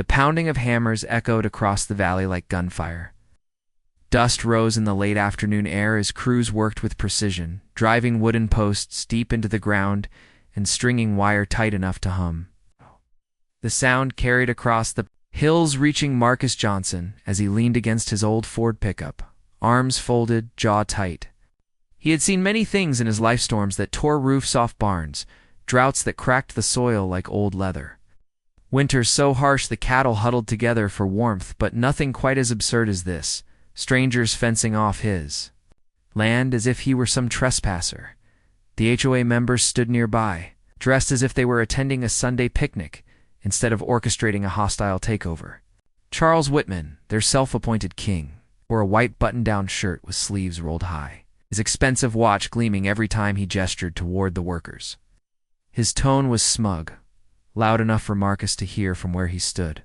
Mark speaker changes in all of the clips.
Speaker 1: The pounding of hammers echoed across the valley like gunfire. Dust rose in the late afternoon air as crews worked with precision, driving wooden posts deep into the ground and stringing wire tight enough to hum. The sound carried across the hills, reaching Marcus Johnson as he leaned against his old Ford pickup, arms folded, jaw tight. He had seen many things in his life: storms that tore roofs off barns, droughts that cracked the soil like old leather, winters so harsh the cattle huddled together for warmth, but nothing quite as absurd as this: strangers fencing off his land as if he were some trespasser. The HOA members stood nearby, dressed as if they were attending a Sunday picnic instead of orchestrating a hostile takeover. Charles Whitman, their self-appointed king, wore a white button-down shirt with sleeves rolled high, his expensive watch gleaming every time he gestured toward the workers. His tone was smug, loud enough for Marcus to hear from where he stood.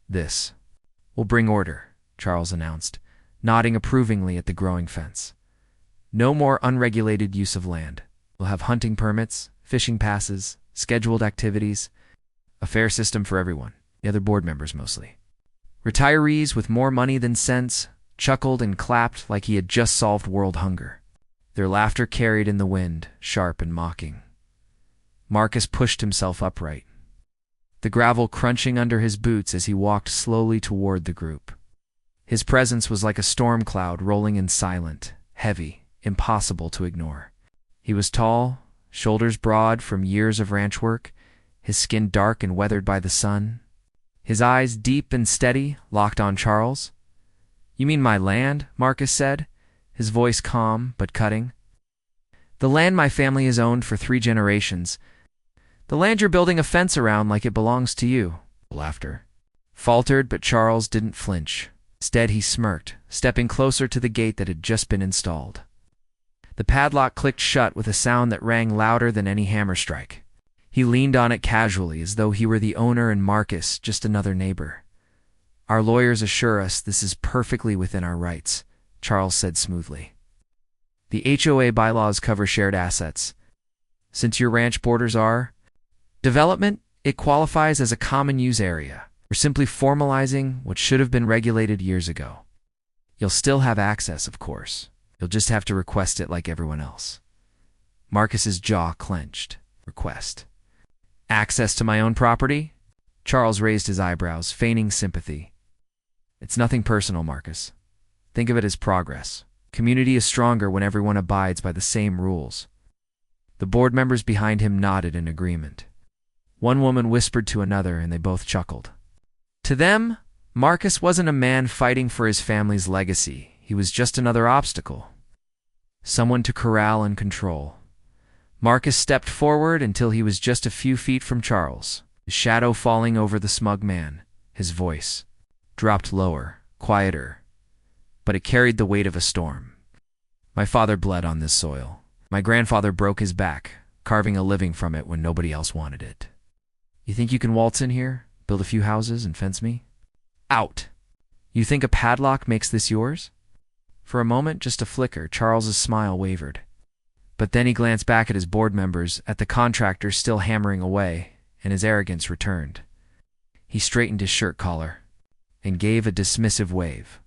Speaker 1: "This will bring order," Charles announced, nodding approvingly at the growing fence. "No more unregulated use of land. We'll have hunting permits, fishing passes, scheduled activities, a fair system for everyone." The other board members mostly. Retirees with more money than sense chuckled and clapped like he had just solved world hunger. Their laughter carried in the wind, sharp and mocking. Marcus pushed himself upright, the gravel crunching under his boots as he walked slowly toward the group. His presence was like a storm cloud rolling in, silent, heavy, impossible to ignore. He was tall, shoulders broad from years of ranch work, his skin dark and weathered by the sun. His eyes, deep and steady, locked on Charles. "You mean my land?" Marcus said, his voice calm but cutting. "The land my family has owned for 3 generations. The land you're building a fence around like it belongs to you." Laughter faltered, but Charles didn't flinch. Instead, he smirked, stepping closer to the gate that had just been installed. The padlock clicked shut with a sound that rang louder than any hammer strike. He leaned on it casually, as though he were the owner and Marcus just another neighbor. "Our lawyers assure us this is perfectly within our rights," Charles said smoothly. "The HOA bylaws cover shared assets. Since your ranch borders our development, it qualifies as a common use area. We're simply formalizing what should have been regulated years ago. You'll still have access, of course. You'll just have to request it like everyone else." Marcus's jaw clenched. "Request access to my own property?" Charles raised his eyebrows, feigning sympathy. "It's nothing personal, Marcus. Think of it as progress. Community is stronger when everyone abides by the same rules." The board members behind him nodded in agreement. One woman whispered to another, and they both chuckled. To them, Marcus wasn't a man fighting for his family's legacy. He was just another obstacle, someone to corral and control. Marcus stepped forward until he was just a few feet from Charles, his shadow falling over the smug man. His voice dropped lower, quieter, but it carried the weight of a storm. "My father bled on this soil. My grandfather broke his back, carving a living from it when nobody else wanted it. You think you can waltz in here, build a few houses, and fence me out? You think a padlock makes this yours?" For a moment, just a flicker, Charles's smile wavered. But then he glanced back at his board members, at the contractor still hammering away, and his arrogance returned. He straightened his shirt collar and gave a dismissive wave.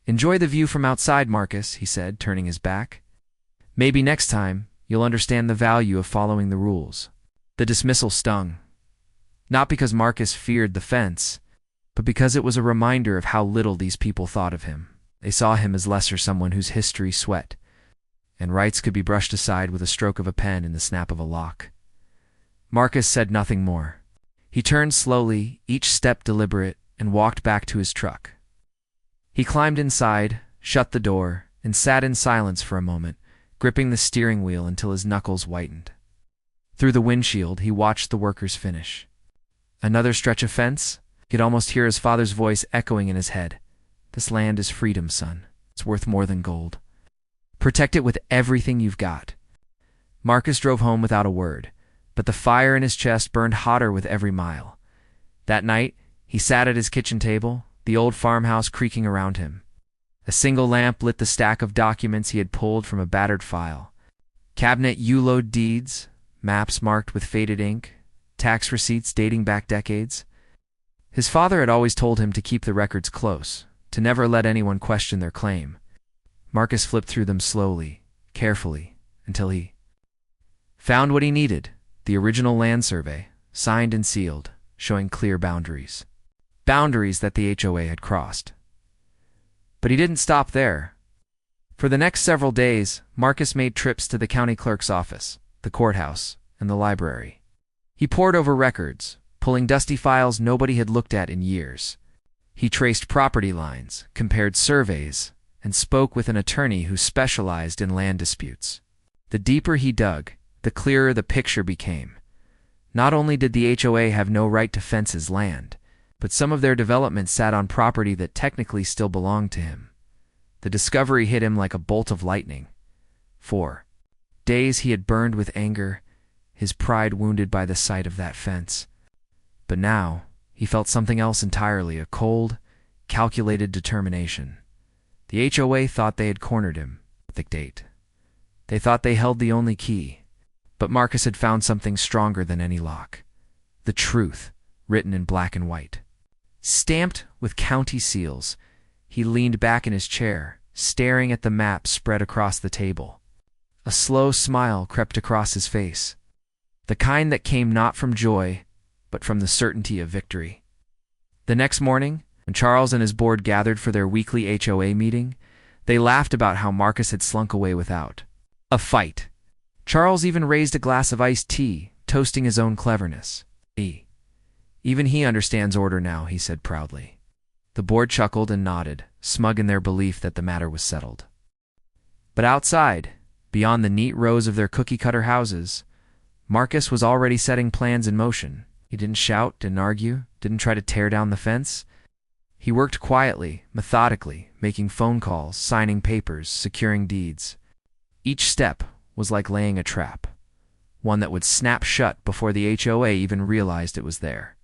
Speaker 1: "Enjoy the view from outside, Marcus," he said, turning his back. "Maybe next time you'll understand the value of following the rules." The dismissal stung, not because Marcus feared the fence, but because it was a reminder of how little these people thought of him. They saw him as lesser, someone whose history sweat and rights could be brushed aside with a stroke of a pen and the snap of a lock. Marcus said nothing more. He turned slowly, each step deliberate, and walked back to his truck. He climbed inside, shut the door, and sat in silence for a moment, gripping the steering wheel until his knuckles whitened. Through the windshield, he watched the workers finish. Another stretch of fence? He could almost hear his father's voice echoing in his head. "This land is freedom, son. It's worth more than gold. Protect it with everything you've got." Marcus drove home without a word, but the fire in his chest burned hotter with every mile. That night, he sat at his kitchen table, the old farmhouse creaking around him. A single lamp lit the stack of documents he had pulled from a battered file. Cabinet U-load deeds, maps marked with faded ink, tax receipts dating back decades. His father had always told him to keep the records close, to never let anyone question their claim. Marcus flipped through them slowly, carefully, until he found what he needed: the original land survey, signed and sealed, showing clear boundaries. Boundaries that the HOA had crossed. But he didn't stop there. For the next several days, Marcus made trips to the county clerk's office, the courthouse, and the library. He pored over records, pulling dusty files nobody had looked at in years. He traced property lines, compared surveys, and spoke with an attorney who specialized in land disputes. The deeper he dug, the clearer the picture became. Not only did the HOA have no right to fence his land, but some of their development sat on property that technically still belonged to him. The discovery hit him like a bolt of lightning. For days he had burned with anger, his pride wounded by the sight of that fence. But now he felt something else entirely, a cold, calculated determination. The HOA thought they had cornered him. They thought they held the only key. But Marcus had found something stronger than any lock. The truth, written in black and white. Stamped with county seals, he leaned back in his chair, staring at the map spread across the table. A slow smile crept across his face, the kind that came not from joy, but from the certainty of victory. The next morning, when Charles and his board gathered for their weekly HOA meeting, they laughed about how Marcus had slunk away without a fight. Charles even raised a glass of iced tea, toasting his own cleverness. Even he understands order now, he said proudly. The board chuckled and nodded, smug in their belief that the matter was settled. But outside, beyond the neat rows of their cookie-cutter houses, Marcus was already setting plans in motion. He didn't shout, didn't argue, didn't try to tear down the fence. He worked quietly, methodically, making phone calls, signing papers, securing deeds. Each step was like laying a trap, one that would snap shut before the HOA even realized it was there.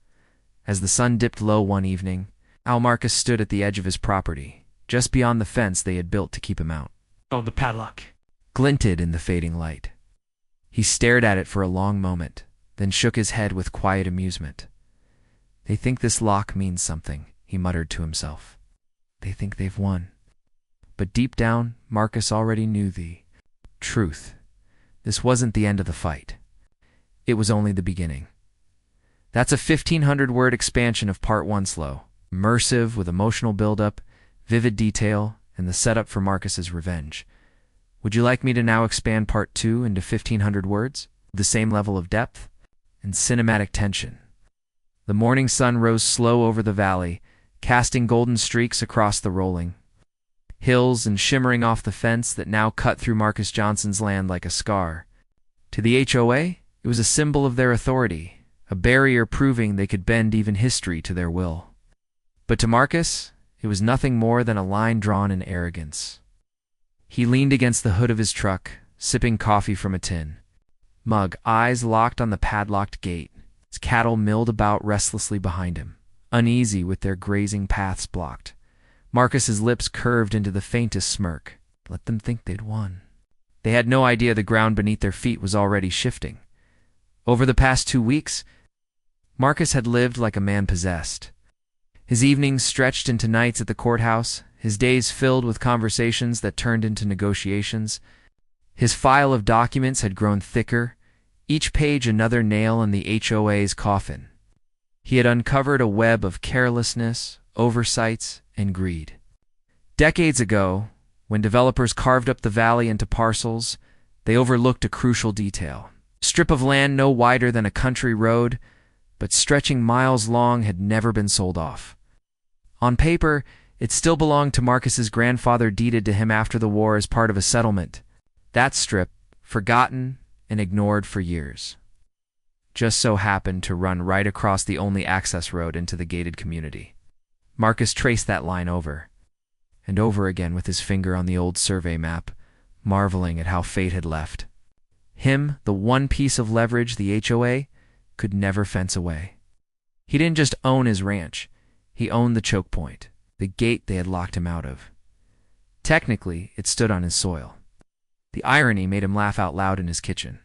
Speaker 1: As the sun dipped low one evening, Marcus stood at the edge of his property, just beyond the fence they had built to keep him out.
Speaker 2: Oh, the padlock
Speaker 1: Glinted in the fading light. He stared at it for a long moment, then shook his head with quiet amusement. They think this lock means something, he muttered to himself. They think they've won. But deep down, Marcus already knew the truth. This wasn't the end of the fight. It was only the beginning. That's a 1,500-word expansion of Part 1 slow, immersive with emotional buildup, vivid detail, and the setup for Marcus's revenge. Would you like me to now expand Part 2 into 1,500 words, with the same level of depth and cinematic tension? The morning sun rose slow over the valley, casting golden streaks across the rolling hills and shimmering off the fence that now cut through Marcus Johnson's land like a scar. To the HOA, it was a symbol of their authority, a barrier proving they could bend even history to their will. But to Marcus, it was nothing more than a line drawn in arrogance. He leaned against the hood of his truck, sipping coffee from a tin mug, eyes locked on the padlocked gate. His cattle milled about restlessly behind him, uneasy with their grazing paths blocked. Marcus's lips curved into the faintest smirk. Let them think they'd won. They had no idea the ground beneath their feet was already shifting. Over the past 2 weeks, Marcus had lived like a man possessed. His evenings stretched into nights at the courthouse, his days filled with conversations that turned into negotiations. His file of documents had grown thicker, each page another nail in the HOA's coffin. He had uncovered a web of carelessness, oversights, and greed. Decades ago, when developers carved up the valley into parcels, they overlooked a crucial detail. A strip of land no wider than a country road, but stretching miles long, had never been sold off. On paper, it still belonged to Marcus's grandfather, deeded to him after the war as part of a settlement. That strip, forgotten and ignored for years, just so happened to run right across the only access road into the gated community. Marcus traced that line over and over again with his finger on the old survey map, marveling at how fate had left him the one piece of leverage the HOA could never fence away. He didn't just own his ranch, he owned the choke point, the gate they had locked him out of. Technically, it stood on his soil. The irony made him laugh out loud in his kitchen.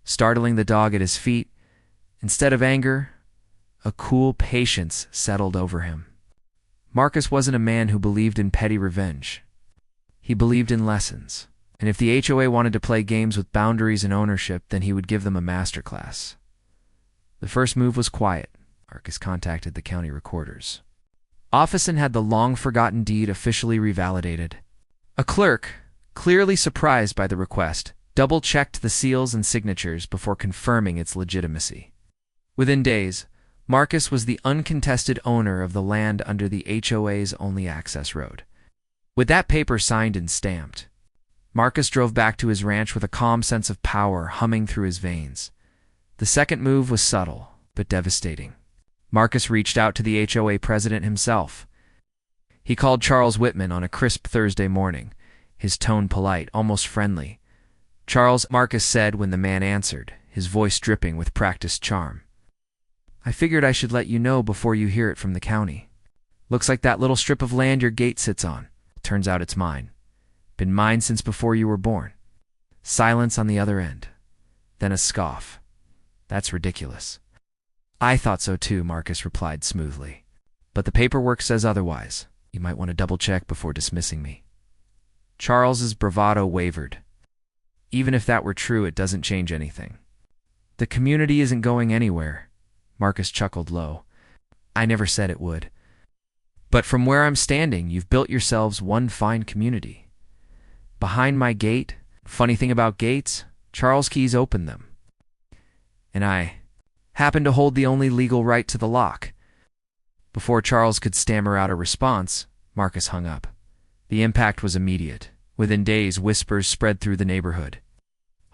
Speaker 1: Startling the dog at his feet, instead of anger, A cool patience settled over him. Marcus wasn't a man who believed in petty revenge. He believed in lessons, and if the HOA wanted to play games with boundaries and ownership, then he would give them a masterclass. The first move was quiet. Marcus contacted the county recorders office and had the long-forgotten deed officially revalidated. A clerk, clearly surprised by the request, double-checked the seals and signatures before confirming its legitimacy. Within days, Marcus was the uncontested owner of the land under the HOA's only access road. With that paper signed and stamped, Marcus drove back to his ranch with a calm sense of power humming through his veins. The second move was subtle, but devastating. Marcus reached out to the HOA president himself. He called Charles Whitman on a crisp Thursday morning, his tone polite, almost friendly. "Charles," Marcus said when the man answered, his voice dripping with practiced charm. "I figured I should let you know before you hear it from the county. Looks like that little strip of land your gate sits on. Turns out it's mine. Been mine since before you were born." Silence on the other end. Then a scoff. "That's ridiculous." "I thought so too," Marcus replied smoothly. "But the paperwork says otherwise. You might want to double-check before dismissing me." Charles's bravado wavered. "Even if that were true, it doesn't change anything. The community isn't going anywhere." Marcus chuckled low. "I never said it would. But from where I'm standing, you've built yourselves one fine community. Behind my gate, funny thing about gates, Charles Keys opened them. And I happen to hold the only legal right to the lock." Before Charles could stammer out a response, Marcus hung up. The impact was immediate. Within days, whispers spread through the neighborhood.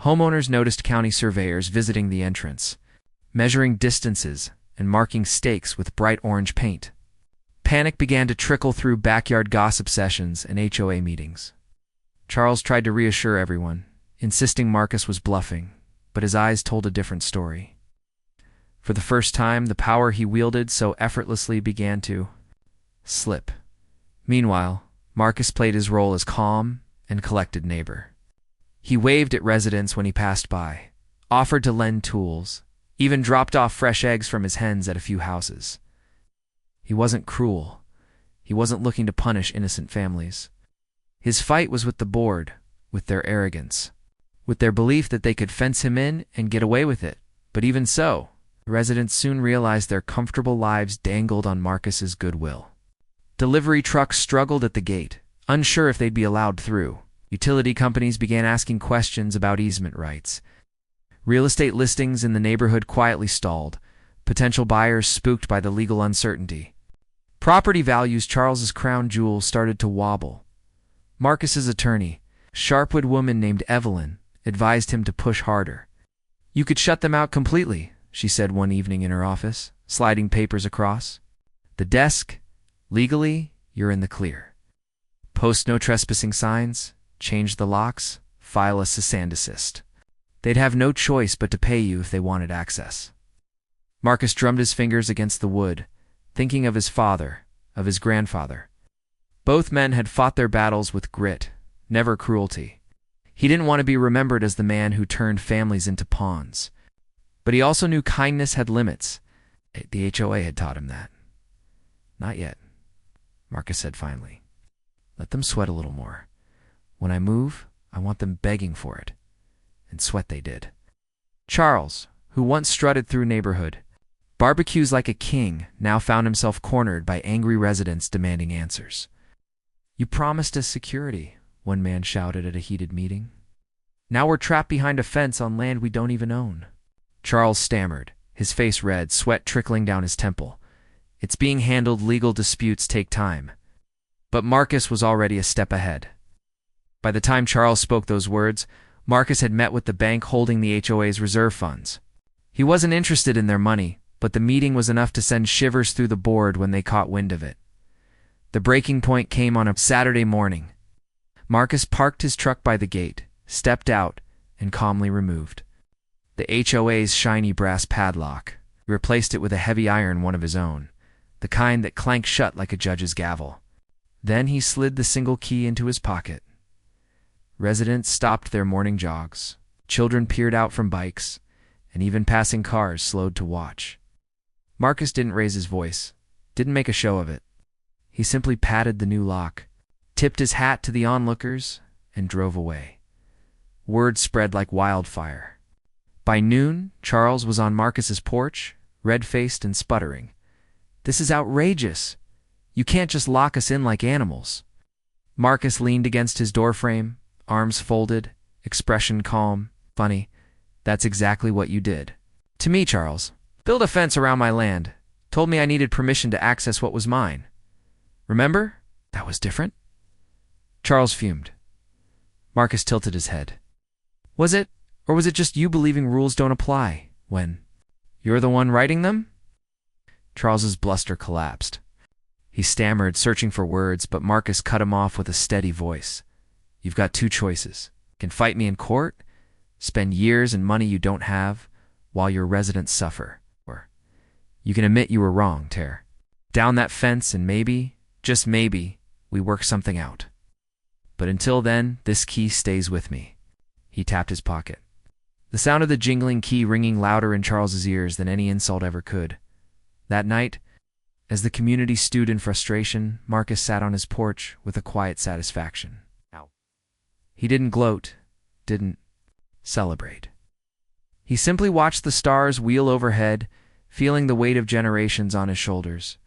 Speaker 1: Homeowners noticed county surveyors visiting the entrance, measuring distances and marking stakes with bright orange paint. Panic began to trickle through backyard gossip sessions and HOA meetings. Charles tried to reassure everyone, insisting Marcus was bluffing, but his eyes told a different story. For the first time, the power he wielded so effortlessly began to slip. Meanwhile, Marcus played his role as calm and collected neighbor. He waved at residents when he passed by, offered to lend tools, even dropped off fresh eggs from his hens at a few houses. He wasn't cruel. He wasn't looking to punish innocent families. His fight was with the board, with their arrogance, with their belief that they could fence him in and get away with it. But even so, the residents soon realized their comfortable lives dangled on Marcus's goodwill. Delivery trucks struggled at the gate, unsure if they'd be allowed through. Utility companies began asking questions about easement rights. Real estate listings in the neighborhood quietly stalled, potential buyers spooked by the legal uncertainty. Property values, Charles's crown jewel, started to wobble. Marcus's attorney, a sharpwood woman named Evelyn, advised him to push harder. "You could shut them out completely," she said one evening in her office, sliding papers across. "The desk, legally, you're in the clear. Post no trespassing signs, change the locks, file a cease and desist. They'd have no choice but to pay you if they wanted access." Marcus drummed his fingers against the wood, thinking of his father, of his grandfather. Both men had fought their battles with grit, never cruelty. He didn't want to be remembered as the man who turned families into pawns. But he also knew kindness had limits. The HOA had taught him that. "Not yet," Marcus said finally. "Let them sweat a little more. When I move, I want them begging for it." And sweat they did. Charles, who once strutted through neighborhood barbecues like a king, now found himself cornered by angry residents demanding answers. "You promised us security," one man shouted at a heated meeting. "Now we're trapped behind a fence on land we don't even own." Charles stammered, his face red, sweat trickling down his temple. "It's being handled. Legal disputes take time." But Marcus was already a step ahead. By the time Charles spoke those words, Marcus had met with the bank holding the HOA's reserve funds. He wasn't interested in their money, but the meeting was enough to send shivers through the board when they caught wind of it. The breaking point came on a Saturday morning. Marcus parked his truck by the gate, stepped out, and calmly removed the HOA's shiny brass padlock. He replaced it with a heavy iron one of his own, the kind that clanked shut like a judge's gavel. Then he slid the single key into his pocket. Residents stopped their morning jogs. Children peered out from bikes, and even passing cars slowed to watch. Marcus didn't raise his voice, didn't make a show of it. He simply patted the new lock, tipped his hat to the onlookers, and drove away. Word spread like wildfire. By noon, Charles was on Marcus's porch, red-faced and sputtering. "This is outrageous. You can't just lock us in like animals." Marcus leaned against his doorframe, arms folded, expression calm. "Funny, that's exactly what you did. To me, Charles. Build a fence around my land. Told me I needed permission to access what was mine. Remember? That was different." Charles fumed. Marcus tilted his head. "Was it? Or was it just you believing rules don't apply when you're the one writing them?" Charles's bluster collapsed. He stammered, searching for words, but Marcus cut him off with a steady voice. "You've got two choices. You can fight me in court, spend years and money you don't have, while your residents suffer. Or you can admit you were wrong, tear down that fence, and maybe, just maybe, we work something out. But until then, this key stays with me." He tapped his pocket. The sound of the jingling key ringing louder in Charles's ears than any insult ever could. That night, as the community stewed in frustration, Marcus sat on his porch with a quiet satisfaction. He didn't gloat, didn't celebrate. He simply watched the stars wheel overhead, feeling the weight of generations on his shoulders.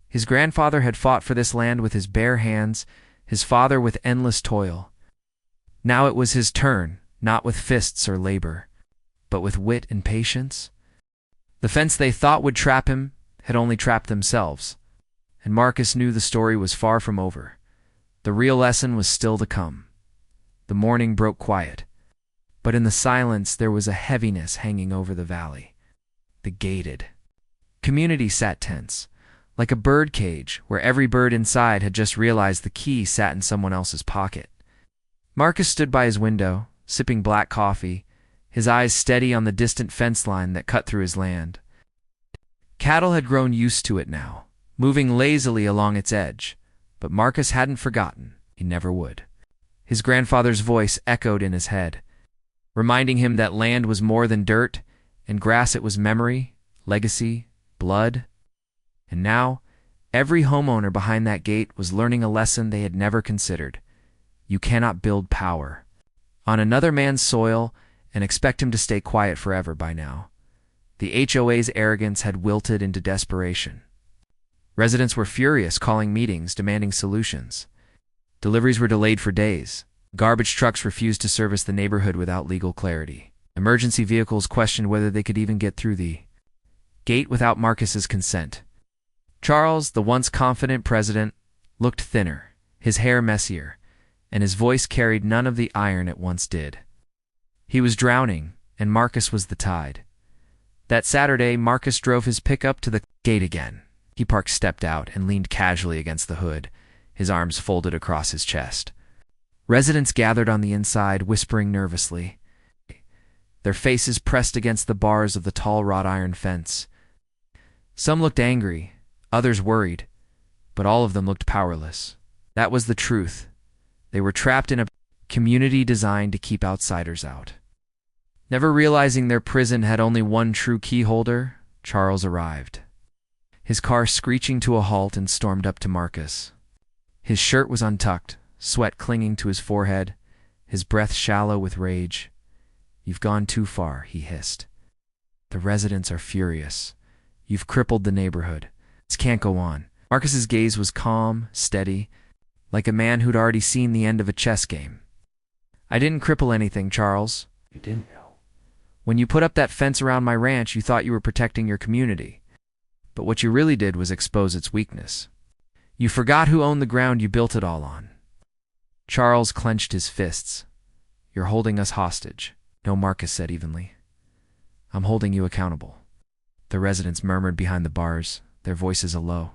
Speaker 1: His grandfather had fought for this land with his bare hands, his father with endless toil. Now it was his turn, not with fists or labor, but with wit and patience. The fence they thought would trap him had only trapped themselves, and Marcus knew the story was far from over. The real lesson was still to come. The morning broke quiet, but in the silence there was a heaviness hanging over the valley. The gated community sat tense, like a bird cage where every bird inside had just realized the key sat in someone else's pocket. Marcus stood by his window, sipping black coffee, his eyes steady on the distant fence line that cut through his land. Cattle had grown used to it now, moving lazily along its edge, but Marcus hadn't forgotten. He never would. His grandfather's voice echoed in his head, reminding him that land was more than dirt, and grass it was memory, legacy, blood. And now, every homeowner behind that gate was learning a lesson they had never considered. You cannot build power on another man's soil and expect him to stay quiet forever by now. The HOA's arrogance had wilted into desperation. Residents were furious, calling meetings, demanding solutions. Deliveries were delayed for days. Garbage trucks refused to service the neighborhood without legal clarity. Emergency vehicles questioned whether they could even get through the gate without Marcus's consent. Charles, the once confident president, looked thinner, his hair messier, and his voice carried none of the iron it once did. He was drowning, and Marcus was the tide. That Saturday, Marcus drove his pickup to the gate again. He stepped out and leaned casually against the hood, his arms folded across his chest. Residents gathered on the inside, whispering nervously, their faces pressed against the bars of the tall wrought iron fence. Some looked angry, others worried, but all of them looked powerless. That was the truth. They were trapped in a community designed to keep outsiders out. Never realizing their prison had only one true key holder, Charles arrived. His car screeching to a halt, and stormed up to Marcus. His shirt was untucked, sweat clinging to his forehead, his breath shallow with rage. "You've gone too far," he hissed. "The residents are furious. You've crippled the neighborhood. This can't go on." Marcus's gaze was calm, steady, like a man who'd already seen the end of a chess game. "I didn't cripple anything, Charles." "You didn't know. When you put up that fence around my ranch, you thought you were protecting your community. But what you really did was expose its weakness. You forgot who owned the ground you built it all on." Charles clenched his fists. "You're holding us hostage." "No," Marcus said evenly. "I'm holding you accountable." The residents murmured behind the bars, their voices a low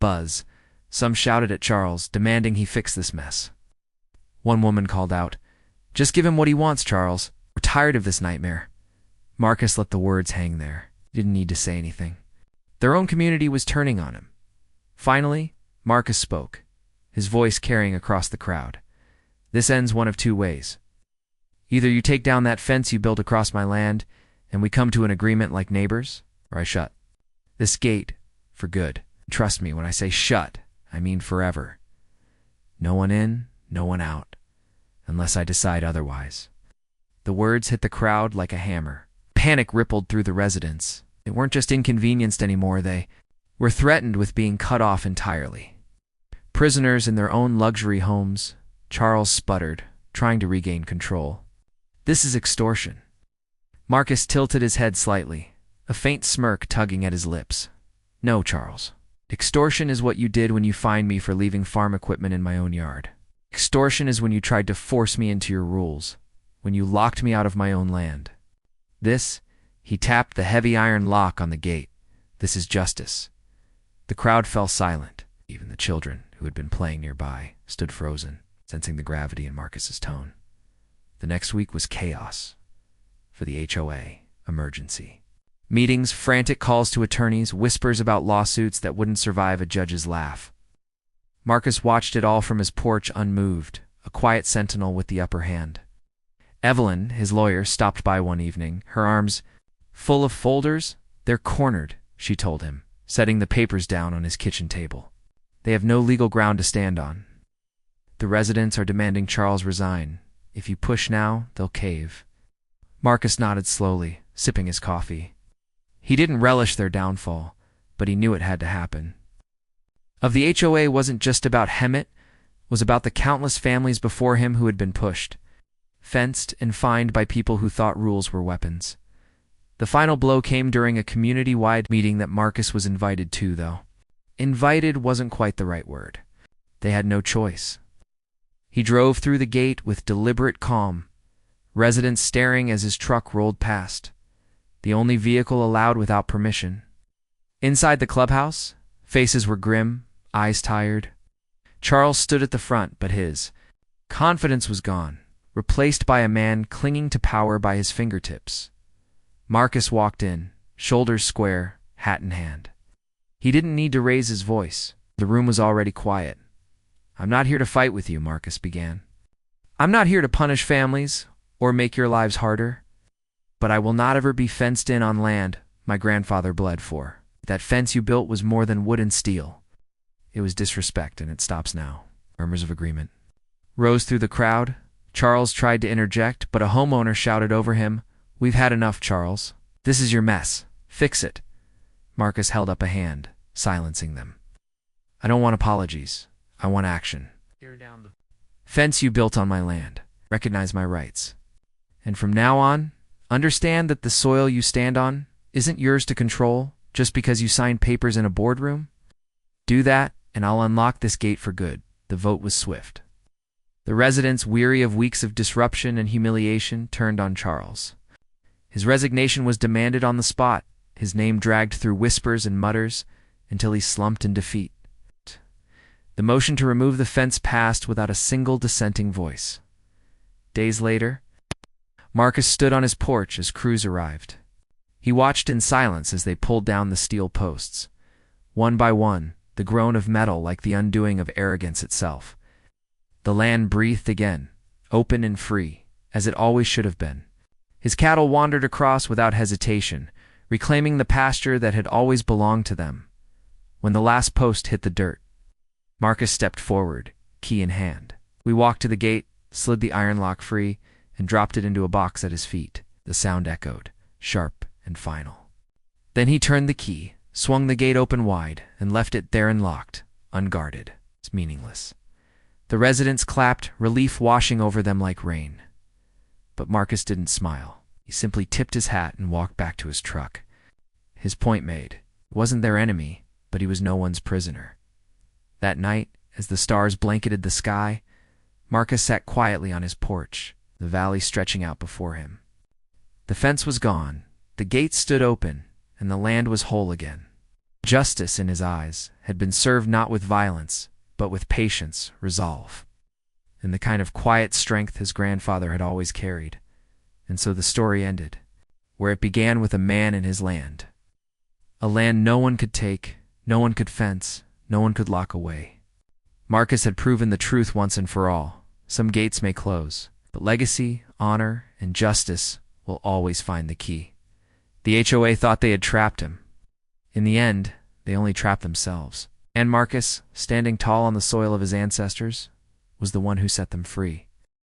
Speaker 1: buzz. Some shouted at Charles, demanding he fix this mess. One woman called out, "Just give him what he wants, Charles. We're tired of this nightmare." Marcus let the words hang there. He didn't need to say anything. Their own community was turning on him. Finally, Marcus spoke, his voice carrying across the crowd. "This ends one of two ways. Either you take down that fence you built across my land, and we come to an agreement like neighbors, or I shut This gate, for good. Trust me, when I say shut, I mean forever. No one in, no one out, unless I decide otherwise." The words hit the crowd like a hammer. Panic rippled through the residents. They weren't just inconvenienced anymore, they were threatened with being cut off entirely. Prisoners in their own luxury homes, Charles sputtered, trying to regain control. "This is extortion." Marcus tilted his head slightly, a faint smirk tugging at his lips. "No, Charles. Extortion is what you did when you fined me for leaving farm equipment in my own yard. Extortion is when you tried to force me into your rules, when you locked me out of my own land. This," he tapped the heavy iron lock on the gate, "this is justice." The crowd fell silent. Even the children, who had been playing nearby, stood frozen, sensing the gravity in Marcus's tone. The next week was chaos. For the HOA, emergency. Meetings, frantic calls to attorneys, whispers about lawsuits that wouldn't survive a judge's laugh. Marcus watched it all from his porch unmoved, a quiet sentinel with the upper hand. Evelyn, his lawyer, stopped by one evening, her arms full of folders. "They're cornered," she told him, setting the papers down on his kitchen table. "They have no legal ground to stand on. The residents are demanding Charles resign. If you push now, they'll cave." Marcus nodded slowly, sipping his coffee. He didn't relish their downfall, but he knew it had to happen. Of the HOA wasn't just about Hemet, was about the countless families before him who had been pushed, fenced and fined by people who thought rules were weapons. The final blow came during a community-wide meeting that Marcus was invited to, though. Invited wasn't quite the right word. They had no choice. He drove through the gate with deliberate calm, residents staring as his truck rolled past, the only vehicle allowed without permission. Inside the clubhouse, faces were grim, eyes tired. Charles stood at the front, but his confidence was gone, replaced by a man clinging to power by his fingertips. Marcus walked in, shoulders square, hat in hand. He didn't need to raise his voice. The room was already quiet. "I'm not here to fight with you," Marcus began. "I'm not here to punish families or make your lives harder. But I will not ever be fenced in on land my grandfather bled for. That fence you built was more than wood and steel. It was disrespect, and it stops now." Murmurs of agreement rose through the crowd. Charles tried to interject, but a homeowner shouted over him, "We've had enough, Charles. This is your mess. Fix it." Marcus held up a hand, silencing them. "I don't want apologies. I want action. Tear down the fence you built on my land. Recognize my rights. And from now on, understand that the soil you stand on isn't yours to control just because you signed papers in a boardroom. Do that, and I'll unlock this gate for good." The vote was swift. The residents, weary of weeks of disruption and humiliation, turned on Charles. His resignation was demanded on the spot, his name dragged through whispers and mutters until he slumped in defeat. The motion to remove the fence passed without a single dissenting voice. Days later, Marcus stood on his porch as crews arrived. He watched in silence as they pulled down the steel posts. One by one, the groan of metal like the undoing of arrogance itself. The land breathed again, open and free, as it always should have been. His cattle wandered across without hesitation, reclaiming the pasture that had always belonged to them. When the last post hit the dirt, Marcus stepped forward, key in hand. We walked to the gate, slid the iron lock free, and dropped it into a box at his feet. The sound echoed, sharp and final. Then he turned the key, swung the gate open wide, and left it there unlocked, unguarded. It's meaningless. The residents clapped, relief washing over them like rain. But Marcus didn't smile. He simply tipped his hat and walked back to his truck. His point made. He wasn't their enemy, but he was no one's prisoner. That night, as the stars blanketed the sky, Marcus sat quietly on his porch, the valley stretching out before him. The fence was gone, the gates stood open, and the land was whole again. Justice, in his eyes, had been served not with violence, but with patience, resolve, and the kind of quiet strength his grandfather had always carried. And so the story ended, where it began with a man in his land. A land no one could take, no one could fence, no one could lock away. Marcus had proven the truth once and for all. Some gates may close, but legacy, honor, and justice will always find the key. The HOA thought they had trapped him. In the end, they only trapped themselves. And Marcus, standing tall on the soil of his ancestors, was the one who set them free.